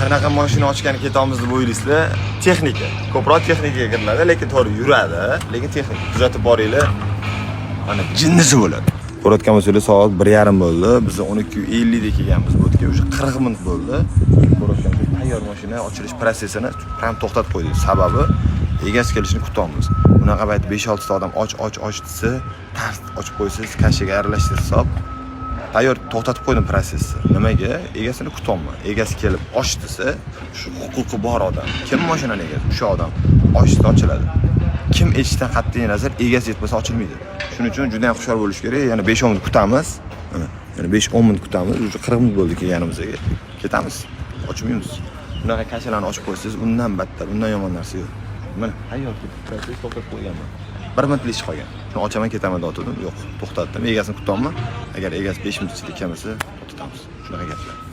qanaqa mashina ochgani ketamiz deb o'ylaysizlar? Texnika. Ko'proq texnikaga kiriladi, lekin to'g'ri yuradi, lekin texnika. Kuzatib boringlar. Mana jinnisi bo'ladi. Ko'rayotgan bo'lsangiz soat 1:30 bo'ldi. Biz 12:50 da kelganmiz. Bu yerga o'sha 40 minut bo'ldi. Ko'rayotgan tayyor mashina ochilish protsessini ham to'xtatib qo'ydik. Sababi egasi kelishini kutamiz. Bunaqa payt 5-6 ta odam och desa, tars ochib qo'ysiz, kashaga aralashtirib hisob. Tayyor to'xtatib qo'ydim protsessni. Nimaga? Egasini kutaman. Egasi kelib och desa, shu huquqi bor odam. Kim mashinani egasi? O'sha odam ochsa ochiladi. Kim eshikdan qat'iy nazar egasi yetmasa ochilmaydi. Shuning uchun juda ham xushyor bo'lish kerak. Yana 5-10 minut kutamiz. Yana 5-10 minut kutamiz. Уже 40 minut bo'ldi kelganimizga. Ketamiz. Ochmaymiz. Bunaqa kashalarni ochib qo'ysangiz, undan battar, undan yomon narsa yo'q. Mana tayyor protses to'xtatib qo'yganman. 1 minutlik ish qolgan. Shuni ochaman ketaman deb o'tirdim. Yo'q, to'xtatdim. Egasini kutaman. Agar egasi 5 minut ichida kelmasa, to'xtatamiz. Shunaqa gaplar.